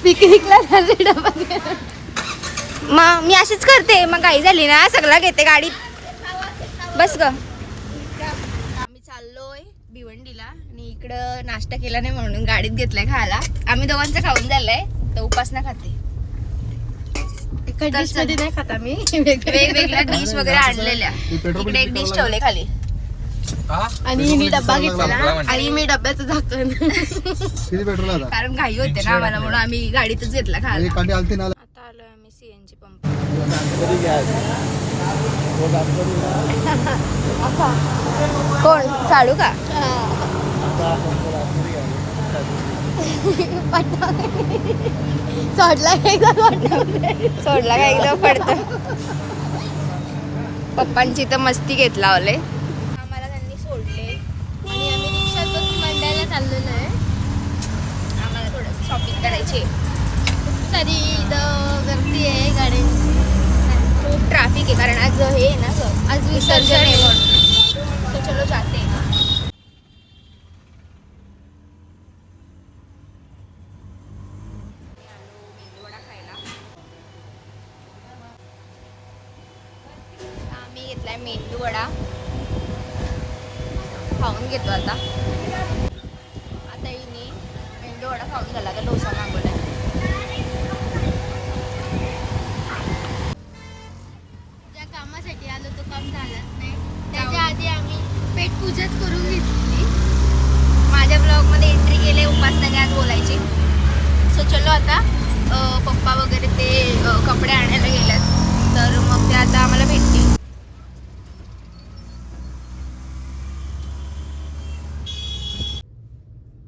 पिकनिकला डबा मग मी अशीच करते, मग घाई झाली ना सगळं घेते गाडीत. बस ग. आम्ही चाललोय भिवंडीला आणि इकडं नाश्ता केला नाही म्हणून गाडीत घेतलाय खायला. आम्ही दोघांचं खाऊन झालंय तर उपासना खाते. एका डिश मध्ये नाही खाता मी, वेगवेगळ्या डिश वगैरे आणलेल्या. इकडे एक डिश ठेवले खाली आणि मी डब्बा घेतला आणि मी डब्याचं झाकण कारण घाई होते ना आम्हाला म्हणून आम्ही गाडीतच घेतला खायला. आता आलोय आम्ही सीएनजी पंप. कोण चालू का? सोडला का एकदा पडत. पप्पांची तर मस्ती घेतला ओले. आम्हाला त्यांनी सोडले आणि आम्ही रिक्षातून मंडळाला चाललेलो आहे. आम्हाला थोडंसं शॉपिंग करायची. खूप सारी इथं गर्दी आहे गाड्यांची, खूप ट्रॅफिक आहे कारण आज हे आहे ना, आज विसर्जन आहे म्हणून. तो चलो जाते. आम्ही घेतलाय मेंदू वडा, खाऊन घेतो आता. हिने मेंदू वडा खाऊन झाला तर डोसा मागवलाय. ज्या कामासाठी आलो तो काम झालाच नाही. त्याच्या आधी आम्ही पेटपूजाच करून घेतली. माझ्या ब्लॉग मध्ये एंट्री केले, उपासनाने आज बोलायची. सो चलो आता पप्पा वगैरे ते कपडे आणायला गेल्यात तर मग ते आता आम्हाला भेटतील.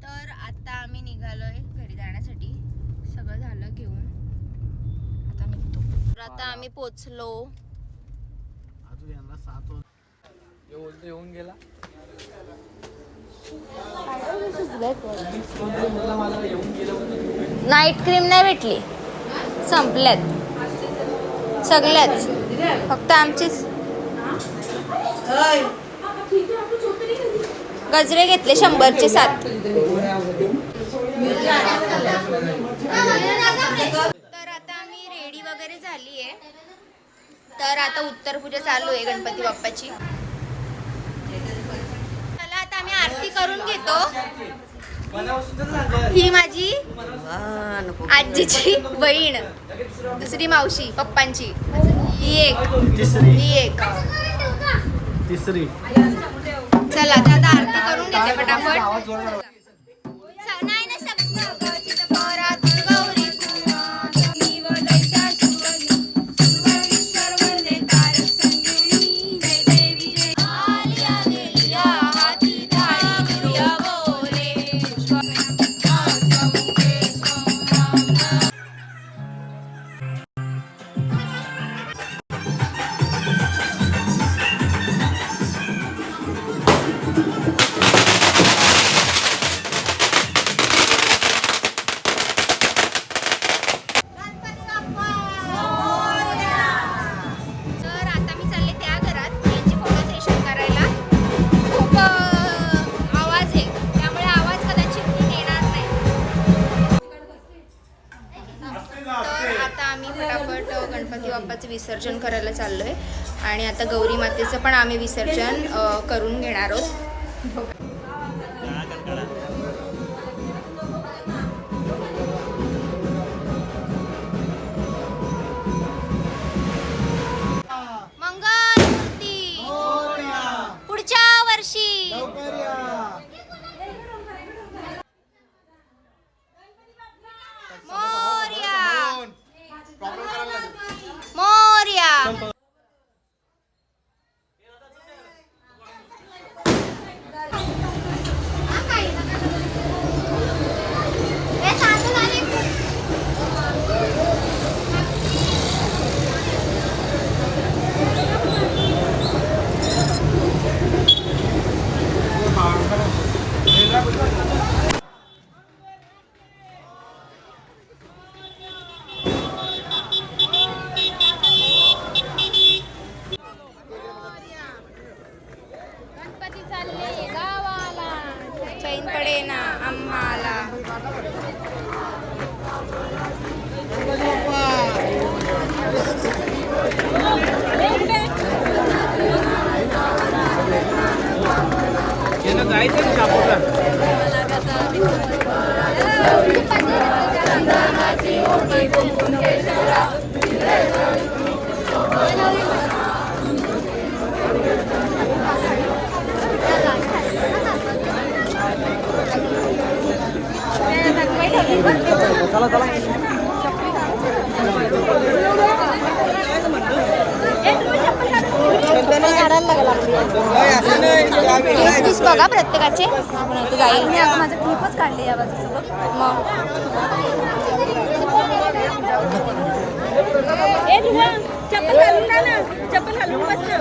तर आता आम्ही निघालोय घरी जाण्यासाठी. सगळं झालं घेऊन, आता निघतो. तर आता आम्ही पोचलो. येऊन गेला. नाईट क्रीम नाही भेटली, संपल्यात सगळ्याच. फक्त आमचीच गजरे घेतले 100चे 7. तर आता आम्ही रेडी वगैरे झाली आहे. तर आता उत्तर पूजा चालू आहे गणपती बाप्पाची. चला आता आम्ही आरती करून घेतो. ही माझी आजीची बहीण, दुसरी मावशी पप्पांची. ही एक तिसरी. चला आता आरती करून घेते फटाफट. नाही ना गणपती बाप्पाचं विसर्जन करायला चाललोय आणि आता गौरी मातेचं पण आम्ही विसर्जन करून घेणार आहोत. मंगलमूर्ती पुढच्या वर्षी. मोरया. चला चला. पीस बघा प्रत्येकाचे जाईल. माझं क्लिपच काढले या बाजूचं बघ. मग चप्पल घालून जा ना, चप्पल घालून बस ना.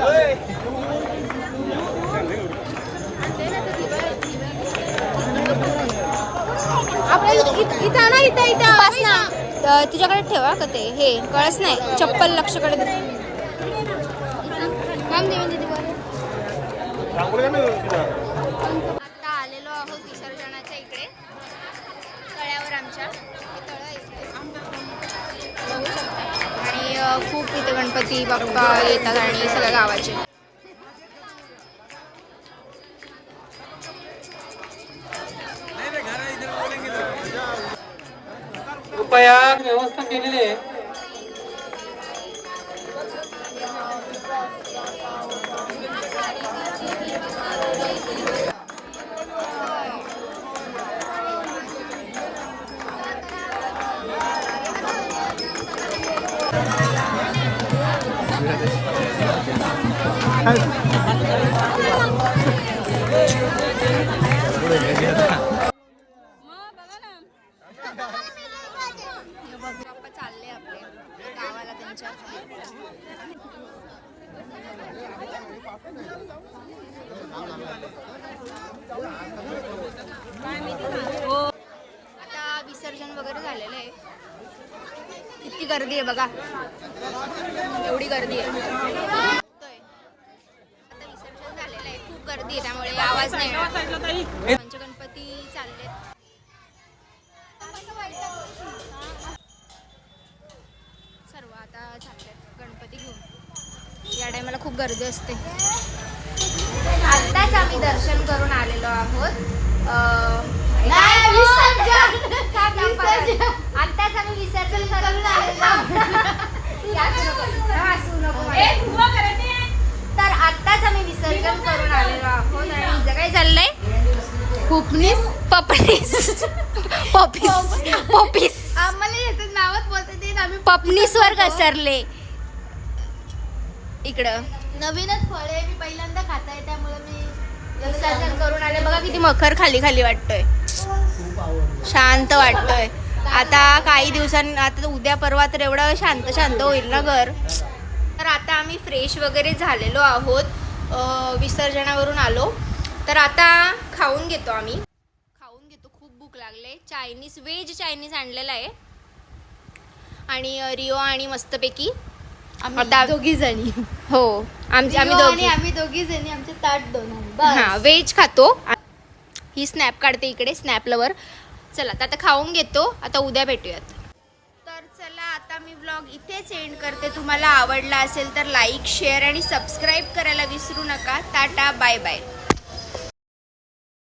इथं ना इथं बस ना. तुझ्याकडे ठेवा का ते हे कळस नाही चप्पल लक्षकडे आता आलेलो आहोत विसर्जनाच्या इकडे तळ्यावर आमच्या हे तळं आहे इथे. बघू शकता. आणि खूप इथे गणपती बाप्पा येतात आणि सगळ्या गावाचे. कृपया व्यवस्था केलेली आहे. बाप्पा चालले आपले गावाला त्यांच्या. आता विसर्जन वगैरे झालेलं आहे. किती गर्दी आहे बघा. एवढी गर्दी आहे. आता विसर्जन झालेलं आहे. खूप गर्दी आहे त्यामुळे आवाज नाही येणार. पंचगणपती चाललेत. सर्व आता चाललेत गणपती घेऊन. या टायमाला खूप गर्दी असते. आत्ताच आम्ही दर्शन करून आलेलो आहोत. आत्ताच आम्ही विसर्जन करून तर आत्ताच आम्ही विसर्जन करून आलेलो आहोत. आणि हिचं काय चाललंय? पपनीस पॉपीस आम्हाला याचं नावच बोलते आम्ही. पपनीसवर घसरले इकडं. नवीनच फळ आहे, मी पहिल्यांदा खात आहे त्यामुळे मी विसर्जन करून आले. बघा किती मखर खाली खाली वाटतोय. शांत वाटतोय. आता काही दिवसांनी आता उद्या परवा तर एवढं शांत शांत होईल ना घर. तर आता आम्ही फ्रेश वगैरे झालेलो आहोत. विसर्जनावरून आलो. तर आता खाऊन घेतो आम्ही. खूप भूक लागले. चायनीज व्हेज चायनीज आणलेलं आहे. आणि रिओ आणि मस्तपैकी आम्ही दोघी जणी. हो आम्ही दोघी जणी आमचे ताट दोन हां व्हेज खातो. ही स्नॅप काढते इकडे स्नॅप लवर. चला आता खाऊन घेतो. आता उद्या भेटूयात. तर चला आता मी व्लॉग इथेच एंड करते. तुम्हाला आवडला असेल तर लाईक शेअर आणि सबस्क्राईब करायला विसरू नका. टाटा बाय बाय.